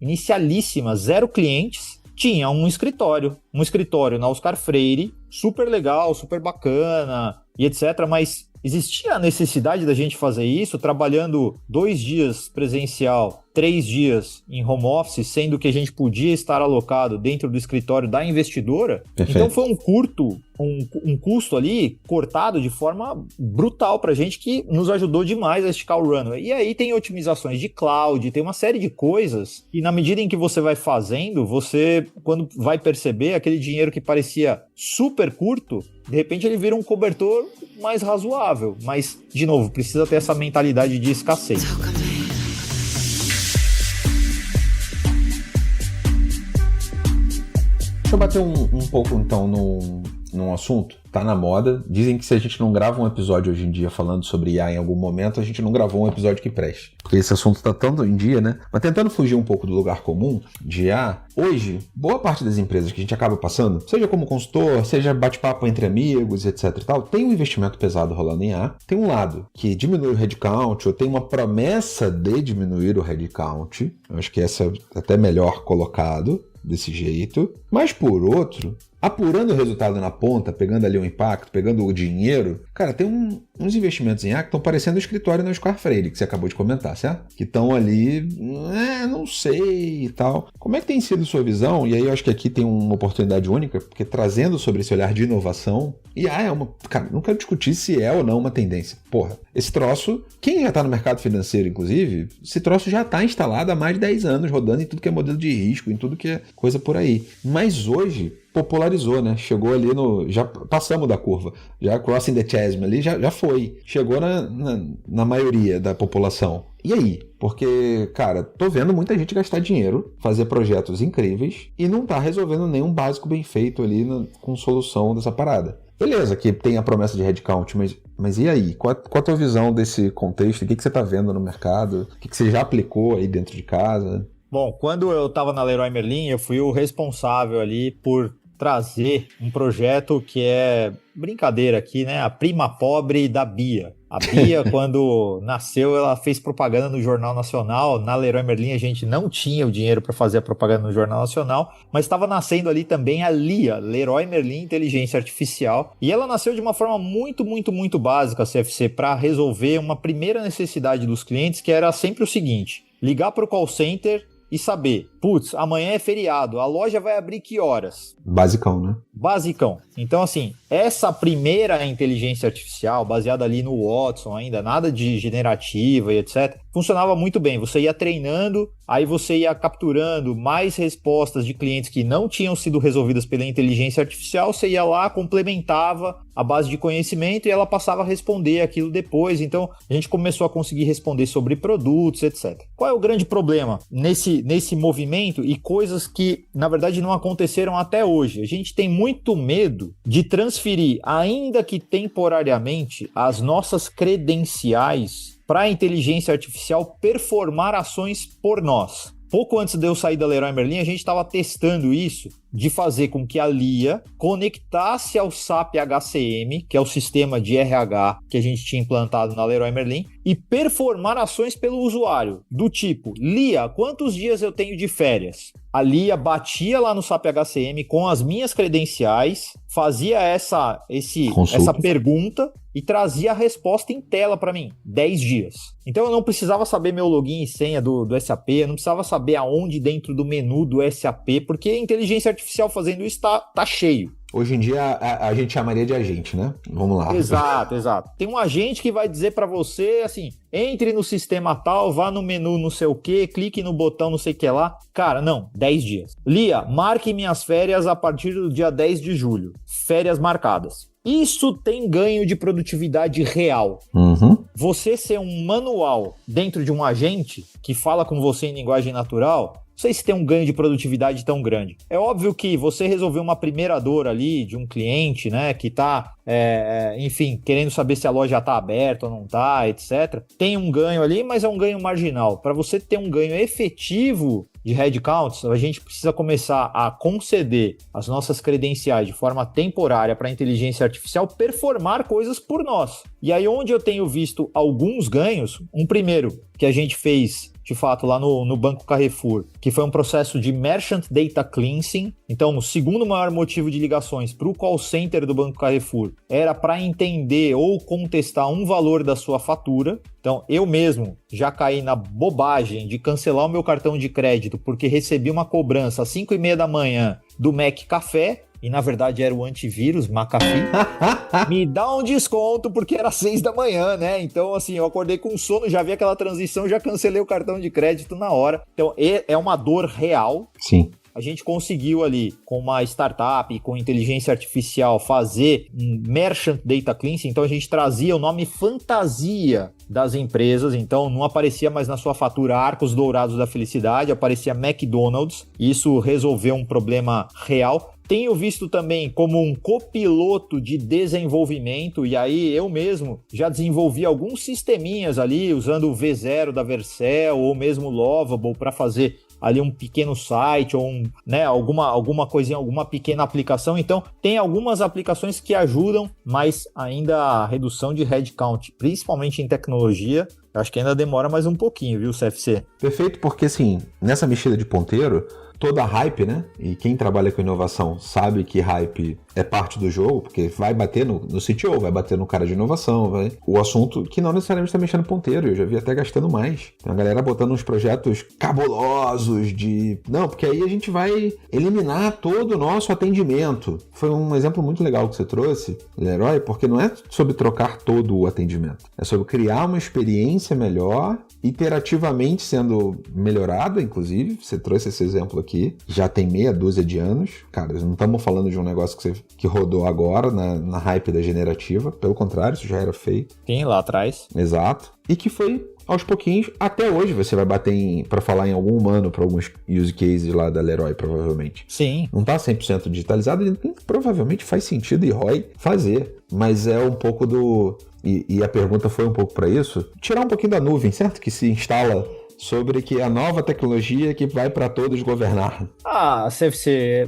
inicialíssima, 0 clientes, tinha um escritório na Oscar Freire, super legal, super bacana e etc. Mas existia a necessidade da gente fazer isso trabalhando 2 dias presencial, 3 dias em home office, sendo que a gente podia estar alocado dentro do escritório da investidora. Perfeito. Então foi um custo ali cortado de forma brutal pra gente, que nos ajudou demais a esticar o runway. E aí tem otimizações de cloud, tem uma série de coisas e na medida em que você vai fazendo, você, quando vai perceber, aquele dinheiro que parecia super curto, de repente ele vira um cobertor mais razoável. Mas, de novo, precisa ter essa mentalidade de escassez. Deixa eu bater um pouco, então, num assunto. Tá na moda. Dizem que se a gente não grava um episódio hoje em dia falando sobre IA em algum momento, a gente não gravou um episódio que preste. Porque esse assunto tá tanto em dia, né? Mas tentando fugir um pouco do lugar comum de IA, hoje, boa parte das empresas que a gente acaba passando, seja como consultor, seja bate-papo entre amigos, etc e tal, tem um investimento pesado rolando em IA. Tem um lado que diminui o headcount, ou tem uma promessa de diminuir o headcount. Eu acho que essa é até melhor colocado desse jeito. Mas, por outro, apurando o resultado na ponta, pegando ali o impacto, pegando o dinheiro, cara, tem uns investimentos em IA que estão parecendo o escritório na Oscar Freire, que você acabou de comentar, certo? Que estão ali, não sei e tal. Como é que tem sido sua visão? E aí eu acho que aqui tem uma oportunidade única, porque trazendo sobre esse olhar de inovação, IA é uma... Cara, não quero discutir se é ou não uma tendência. Porra, esse troço, quem já está no mercado financeiro, inclusive, esse troço já está instalado há mais de 10 anos, rodando em tudo que é modelo de risco, em tudo que é coisa por aí. Mas hoje popularizou, né? Chegou ali já passamos da curva. Já crossing the chasm ali, já foi. Chegou na maioria da população. E aí? Porque, cara, tô vendo muita gente gastar dinheiro, fazer projetos incríveis e não tá resolvendo nenhum básico bem feito ali com solução dessa parada. Beleza, que tem a promessa de headcount, mas e aí? Qual a tua visão desse contexto? O que você tá vendo no mercado? O que você já aplicou aí dentro de casa? Bom, quando eu estava na Leroy Merlin, eu fui o responsável ali por trazer um projeto que é brincadeira aqui, né? A prima pobre da Bia. A Bia, quando nasceu, ela fez propaganda no Jornal Nacional. Na Leroy Merlin, a gente não tinha o dinheiro para fazer a propaganda no Jornal Nacional, mas estava nascendo ali também a LIA, Leroy Merlin Inteligência Artificial. E ela nasceu de uma forma muito, muito, muito básica, CFC, para resolver uma primeira necessidade dos clientes, que era sempre o seguinte: ligar para o call center e saber, putz, amanhã é feriado, a loja vai abrir que horas? Basicão, né? Basicão. Então, assim, essa primeira inteligência artificial, baseada ali no Watson ainda, nada de generativa e etc., funcionava muito bem. Você ia treinando, aí você ia capturando mais respostas de clientes que não tinham sido resolvidas pela inteligência artificial, você ia lá, complementava a base de conhecimento e ela passava a responder aquilo depois. Então, a gente começou a conseguir responder sobre produtos, etc. Qual é o grande problema nesse movimento e coisas que, na verdade, não aconteceram até hoje? A gente tem muito medo de transferir, ainda que temporariamente, as nossas credenciais para a inteligência artificial performar ações por nós. pouco antes de eu sair da Leroy Merlin, a gente estava testando isso, de fazer com que a Lia conectasse ao SAP HCM, que é o sistema de RH que a gente tinha implantado na Leroy Merlin, e performar ações pelo usuário, do tipo, Lia, quantos dias eu tenho de férias? A Lia batia lá no SAP HCM com as minhas credenciais, fazia essa pergunta e trazia a resposta em tela para mim, 10 dias. Então eu não precisava saber meu login e senha do SAP, eu não precisava saber aonde dentro do menu do SAP, porque a inteligência artificial fazendo isso tá cheio. Hoje em dia a gente chamaria de agente, né? Vamos lá. Exato. Tem um agente que vai dizer para você, assim, entre no sistema tal, vá no menu não sei o que, clique no botão não sei o que lá. Cara, não, 10 dias. Lia, marque minhas férias a partir do dia 10 de julho. Férias marcadas. Isso tem ganho de produtividade real. Uhum. Você ser um manual dentro de um agente que fala com você em linguagem natural, não sei se tem um ganho de produtividade tão grande. É óbvio que você resolver uma primeira dor ali de um cliente, né, que tá, enfim, querendo saber se a loja tá aberta ou não tá, etc. Tem um ganho ali, mas é um ganho marginal. Para você ter um ganho efetivo de headcounts, a gente precisa começar a conceder as nossas credenciais de forma temporária para a inteligência artificial performar coisas por nós. E aí onde eu tenho visto alguns ganhos, um primeiro que a gente fez de fato lá no Banco Carrefour, que foi um processo de Merchant Data Cleansing. Então, o segundo maior motivo de ligações para o call center do Banco Carrefour era para entender ou contestar um valor da sua fatura. Então, eu mesmo já caí na bobagem de cancelar o meu cartão de crédito porque recebi uma cobrança às 5h30 da manhã do Mac Café, e na verdade era o antivírus, McAfee, me dá um desconto porque era 6 da manhã, né? Então, assim, eu acordei com sono, já vi aquela transição, já cancelei o cartão de crédito na hora. Então, é uma dor real. Sim. A gente conseguiu ali, com uma startup, com inteligência artificial, fazer um Merchant Data Cleansing. Então, a gente trazia o nome fantasia das empresas. Então, não aparecia mais na sua fatura Arcos Dourados da Felicidade, aparecia McDonald's. Isso resolveu um problema real. Tenho visto também como um copiloto de desenvolvimento, e aí eu mesmo já desenvolvi alguns sisteminhas ali, usando o V0 da Vercel ou mesmo Lovable para fazer ali um pequeno site ou alguma coisinha, alguma pequena aplicação. Então, tem algumas aplicações que ajudam, mas ainda a redução de headcount, principalmente em tecnologia, eu acho que ainda demora mais um pouquinho, viu, CFC? Perfeito, porque assim, nessa mexida de ponteiro, toda hype, né? E quem trabalha com inovação sabe que hype é parte do jogo, porque vai bater no CTO, vai bater no cara de inovação, o assunto que não necessariamente está mexendo ponteiro, eu já vi até gastando mais. Tem a galera botando uns projetos cabulosos não, porque aí a gente vai eliminar todo o nosso atendimento. Foi um exemplo muito legal que você trouxe, Leroy, porque não é sobre trocar todo o atendimento, é sobre criar uma experiência melhor, iterativamente sendo melhorada, inclusive. Você trouxe esse exemplo aqui, já tem meia dúzia de anos. Cara, não estamos falando de um negócio que rodou agora na hype da generativa, pelo contrário, isso já era feito. Sim, lá atrás. Exato. E que foi aos pouquinhos, até hoje você vai bater para falar em algum humano para alguns use cases lá da Leroy, provavelmente. Sim. Não está 100% digitalizado, e provavelmente faz sentido e ROI fazer, mas é um pouco e a pergunta foi um pouco para isso, tirar um pouquinho da nuvem, certo? Que se instala sobre que a nova tecnologia que vai para todos governar. CFC,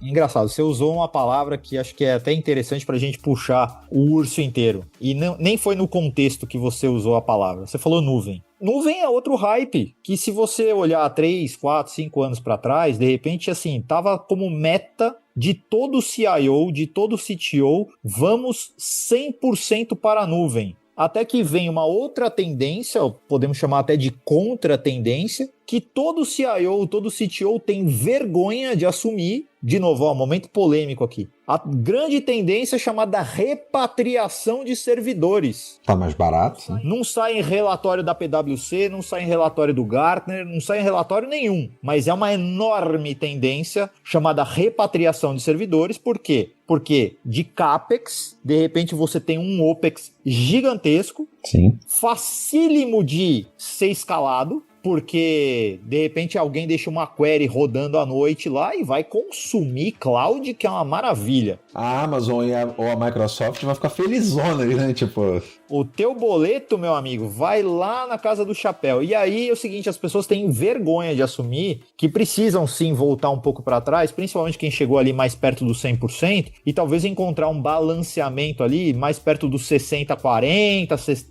engraçado, você usou uma palavra que acho que é até interessante para a gente puxar o urso inteiro. E nem foi no contexto que você usou a palavra. Você falou nuvem. Nuvem é outro hype, que se você olhar 3, 4, 5 anos para trás, de repente, assim, tava como meta de todo CIO, de todo CTO, vamos 100% para a nuvem. Até que vem uma outra tendência, podemos chamar até de contra-tendência, que todo CIO, todo CTO tem vergonha de assumir. De novo, momento polêmico aqui. A grande tendência é chamada repatriação de servidores. Tá mais barato, né? Não sai em relatório da PwC, não sai em relatório do Gartner, não sai em relatório nenhum. Mas é uma enorme tendência chamada repatriação de servidores. Por quê? Porque de CAPEX, de repente você tem um OPEX gigantesco, sim, facílimo de ser escalado, porque de repente alguém deixa uma query rodando à noite lá e vai consumir cloud, que é uma maravilha. A Amazon ou a Microsoft vai ficar felizona, né? Tipo, o teu boleto, meu amigo, vai lá na casa do chapéu. E aí é o seguinte, as pessoas têm vergonha de assumir que precisam sim voltar um pouco para trás, principalmente quem chegou ali mais perto do 100%, e talvez encontrar um balanceamento ali mais perto dos 60-40,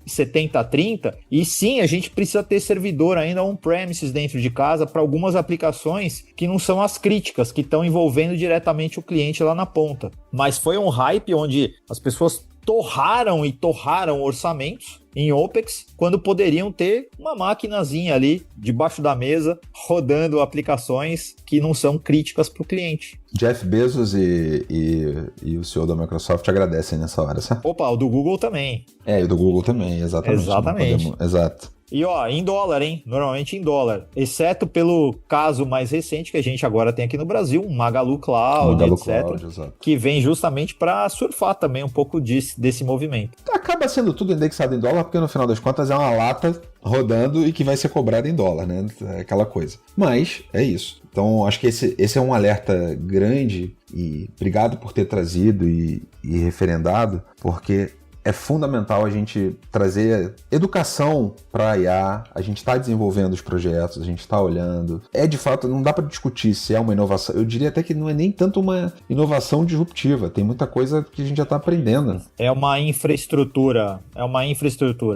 70-30. E sim, a gente precisa ter servidor ainda on-premises dentro de casa para algumas aplicações que não são as críticas, que estão envolvendo diretamente o cliente lá na ponta. Mas foi um hype onde as pessoas torraram orçamentos em OPEX, quando poderiam ter uma maquinazinha ali debaixo da mesa, rodando aplicações que não são críticas para o cliente. Jeff Bezos e o CEO da Microsoft agradecem nessa hora, certo? Opa, o do Google também. E o do Google também, exatamente. Exatamente. Exato. E em dólar, hein? Normalmente em dólar. Exceto pelo caso mais recente que a gente agora tem aqui no Brasil, um Magalu Cloud, etc. Exato. Que vem justamente para surfar também um pouco desse movimento. Acaba sendo tudo indexado em dólar, porque no final das contas é uma lata rodando e que vai ser cobrada em dólar, né? É aquela coisa. Mas é isso. Então acho que esse é um alerta grande e obrigado por ter trazido e referendado, porque é fundamental a gente trazer educação para a IA, a gente está desenvolvendo os projetos, a gente está olhando. De fato, não dá para discutir se é uma inovação. Eu diria até que não é nem tanto uma inovação disruptiva, tem muita coisa que a gente já está aprendendo. É uma infraestrutura,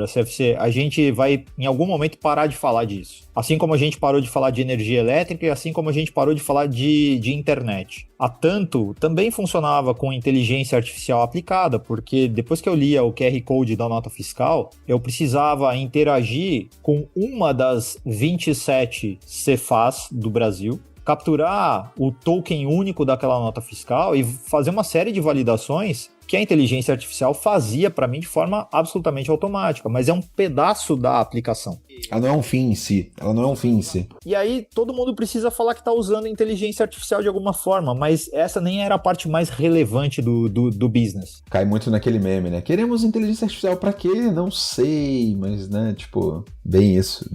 CFC. A gente vai, em algum momento, parar de falar disso. Assim como a gente parou de falar de energia elétrica e assim como a gente parou de falar de internet. A Tanto também funcionava com inteligência artificial aplicada, porque depois que eu lia o QR Code da nota fiscal, eu precisava interagir com uma das 27 Cefaz do Brasil, capturar o token único daquela nota fiscal e fazer uma série de validações que a inteligência artificial fazia para mim de forma absolutamente automática, mas é um pedaço da aplicação. Ela não é um fim em si. E aí todo mundo precisa falar que está usando inteligência artificial de alguma forma, mas essa nem era a parte mais relevante do business. Cai muito naquele meme, né? Queremos inteligência artificial para quê? Não sei, mas, né, tipo, bem isso.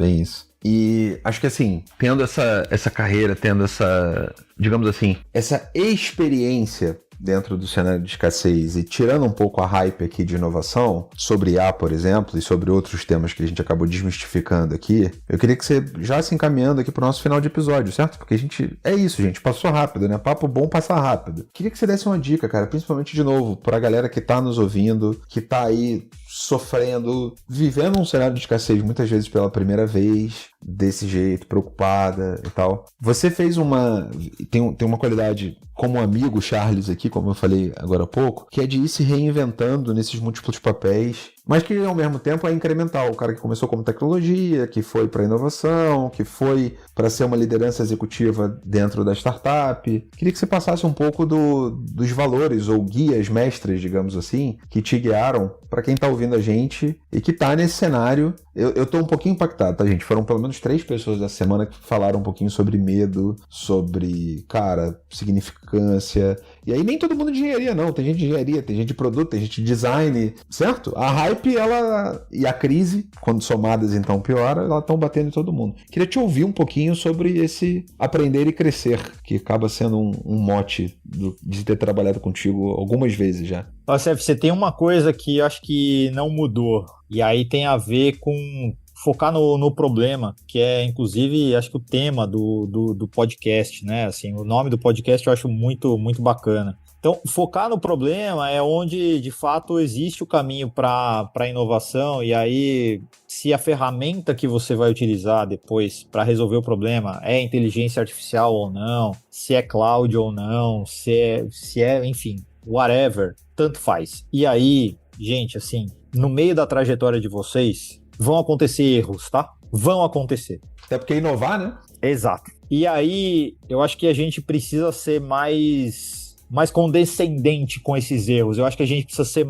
E acho que assim, tendo essa carreira, tendo essa, digamos assim, essa experiência dentro do cenário de escassez e tirando um pouco a hype aqui de inovação, sobre IA, por exemplo, e sobre outros temas que a gente acabou desmistificando aqui, eu queria que você já se encaminhando aqui para o nosso final de episódio, certo? Porque é isso, gente, passou rápido, né? Papo bom passa rápido. Queria que você desse uma dica, cara, principalmente de novo, para a galera que tá nos ouvindo, que tá aí sofrendo, vivendo um cenário de escassez muitas vezes pela primeira vez, desse jeito, preocupada e tal. Você fez tem uma qualidade como amigo, Charles, aqui, como eu falei agora há pouco, que é de ir se reinventando nesses múltiplos papéis, mas que ao mesmo tempo é incremental. O cara que começou como tecnologia, que foi para inovação, que foi para ser uma liderança executiva dentro da startup. Queria que você passasse um pouco dos valores ou guias mestres, digamos assim, que te guiaram para quem está ouvindo a gente e que está nesse cenário. Eu tô um pouquinho impactado, tá, gente? Foram pelo menos 3 pessoas da semana que falaram um pouquinho sobre medo, sobre, cara, significância. E aí nem todo mundo de engenharia, não. Tem gente de engenharia, tem gente de produto, tem gente de design, certo? A hype, e a crise, quando somadas então piora, elas estão batendo em todo mundo. Queria te ouvir um pouquinho sobre esse aprender e crescer, que acaba sendo um mote de ter trabalhado contigo algumas vezes já. Você tem uma coisa que eu acho que não mudou, e aí tem a ver com focar no problema, que é, inclusive, acho que o tema do podcast, né? Assim, o nome do podcast eu acho muito, muito bacana. Então, focar no problema é onde, de fato, existe o caminho para a inovação, e aí, se a ferramenta que você vai utilizar depois para resolver o problema é inteligência artificial ou não, se é cloud ou não, se é, enfim, whatever, tanto faz. E aí, gente, assim, no meio da trajetória de vocês, vão acontecer erros, tá? Vão acontecer. Até porque inovar, né? Exato. E aí, eu acho que a gente precisa ser mais condescendente com esses erros. Eu acho que a gente precisa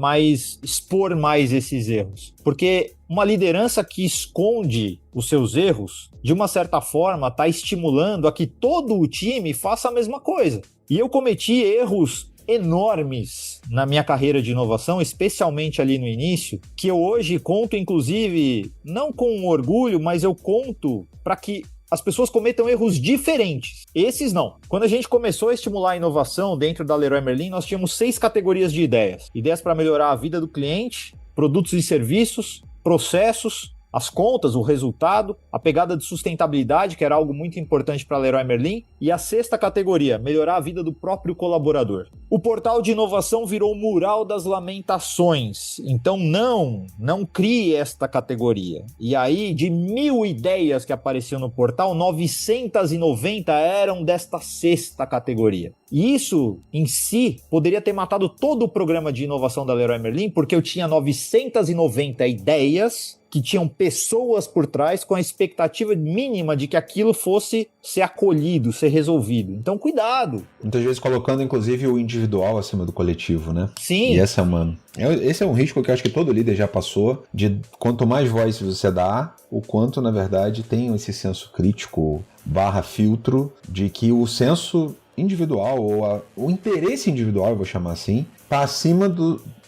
expor mais esses erros. Porque uma liderança que esconde os seus erros, de uma certa forma, está estimulando a que todo o time faça a mesma coisa. E eu cometi erros enormes na minha carreira de inovação, especialmente ali no início, que eu hoje conto, inclusive, não com orgulho, mas eu conto para que as pessoas cometam erros diferentes. Esses não. Quando a gente começou a estimular a inovação dentro da Leroy Merlin, nós tínhamos 6 categorias de ideias. Ideias para melhorar a vida do cliente, produtos e serviços, processos, as contas, o resultado, a pegada de sustentabilidade, que era algo muito importante para a Leroy Merlin, e a sexta categoria, melhorar a vida do próprio colaborador. O portal de inovação virou o mural das lamentações, então não crie esta categoria. E aí, de 1.000 ideias que apareciam no portal, 990 eram desta sexta categoria. E isso, em si, poderia ter matado todo o programa de inovação da Leroy Merlin, porque eu tinha 990 ideias que tinham pessoas por trás com a expectativa mínima de que aquilo fosse ser acolhido, ser resolvido. Então, cuidado! Muitas vezes colocando, inclusive, o individual acima do coletivo, né? Sim. E esse é um risco que eu acho que todo líder já passou, de quanto mais voz você dá, o quanto, na verdade, tem esse senso crítico / filtro de que o senso individual, ou o interesse individual, eu vou chamar assim, está acima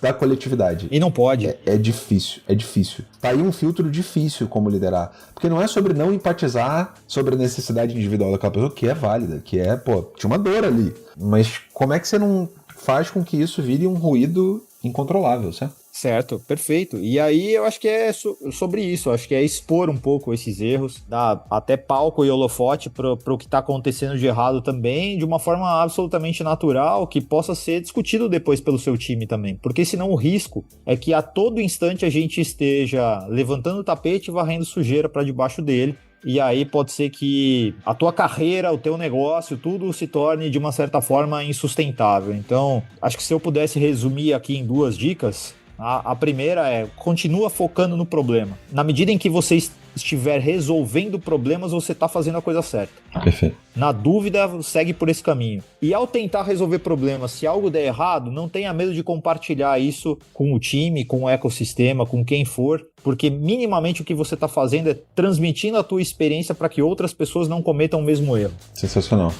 da coletividade. E não pode. É difícil. Tá aí um filtro difícil como liderar. Porque não é sobre não empatizar sobre a necessidade individual daquela pessoa, que é válida, que é, tinha uma dor ali. Mas como é que você não faz com que isso vire um ruído incontrolável, certo? Certo, perfeito. E aí eu acho que é sobre isso, acho que é expor um pouco esses erros, dar até palco e holofote para o que está acontecendo de errado também, de uma forma absolutamente natural, que possa ser discutido depois pelo seu time também. Porque senão o risco é que a todo instante a gente esteja levantando o tapete e varrendo sujeira para debaixo dele. E aí pode ser que a tua carreira, o teu negócio, tudo se torne de uma certa forma insustentável. Então, acho que se eu pudesse resumir aqui em 2 dicas, a primeira é, continua focando no problema. Na medida em que você estiver resolvendo problemas, você está fazendo a coisa certa. Perfeito. Na dúvida, segue por esse caminho. E ao tentar resolver problemas, se algo der errado, não tenha medo de compartilhar isso com o time, com o ecossistema, com quem for, porque minimamente o que você está fazendo é transmitindo a tua experiência para que outras pessoas não cometam o mesmo erro. Sensacional.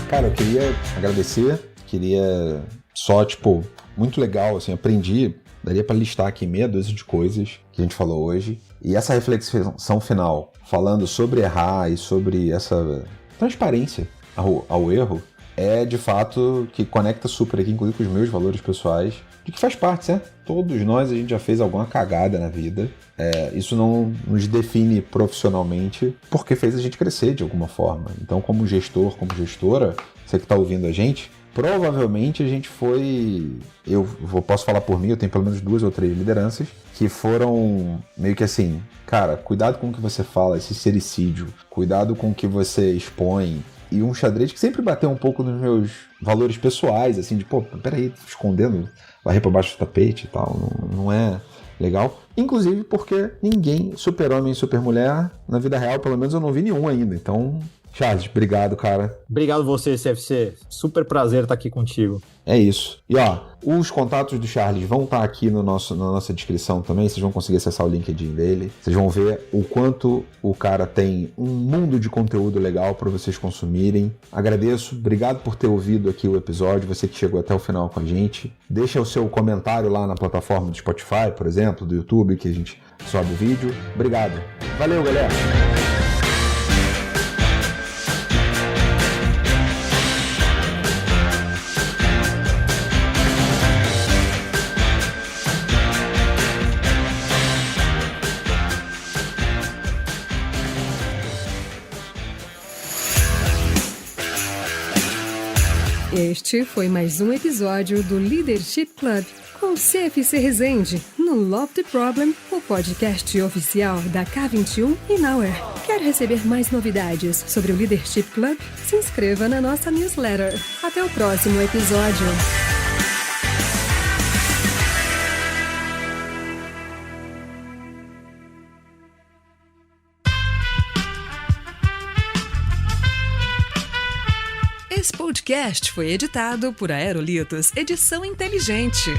Cara, eu queria agradecer, só, muito legal, assim, aprendi, daria pra listar aqui meia dúzia de coisas que a gente falou hoje, e essa reflexão final, falando sobre errar e sobre essa transparência ao erro, é de fato que conecta super aqui, inclusive com os meus valores pessoais, de que faz parte, certo? Todos nós, a gente já fez alguma cagada na vida. Isso não nos define profissionalmente, porque fez a gente crescer de alguma forma. Então, como gestor, como gestora, você que está ouvindo a gente, provavelmente a gente foi... posso falar por mim, eu tenho pelo menos 2 ou 3 lideranças que foram meio que assim, cara, cuidado com o que você fala, esse sericídio, cuidado com o que você expõe. E um xadrez que sempre bateu um pouco nos meus valores pessoais, assim, de, peraí, escondendo, varrer pra baixo do tapete e tal, não é legal. Inclusive porque ninguém, super-homem e super-mulher, na vida real, pelo menos eu não vi nenhum ainda. Então, Charles, obrigado, cara. Obrigado você, CFC. Super prazer estar aqui contigo. É isso. E os contatos do Charles vão estar aqui na nossa descrição também. Vocês vão conseguir acessar o LinkedIn dele. Vocês vão ver o quanto o cara tem um mundo de conteúdo legal para vocês consumirem. Agradeço. Obrigado por ter ouvido aqui o episódio. Você que chegou até o final com a gente. Deixa o seu comentário lá na plataforma do Spotify, por exemplo, do YouTube, que a gente sobe o vídeo. Obrigado. Valeu, galera. Este foi mais um episódio do Leadership Club com CFC Resende, no Love the Problem, o podcast oficial da K21 e Nowhere. Quer receber mais novidades sobre o Leadership Club? Se inscreva na nossa newsletter. Até o próximo episódio. Esse podcast foi editado por Aerolitos Edição Inteligente.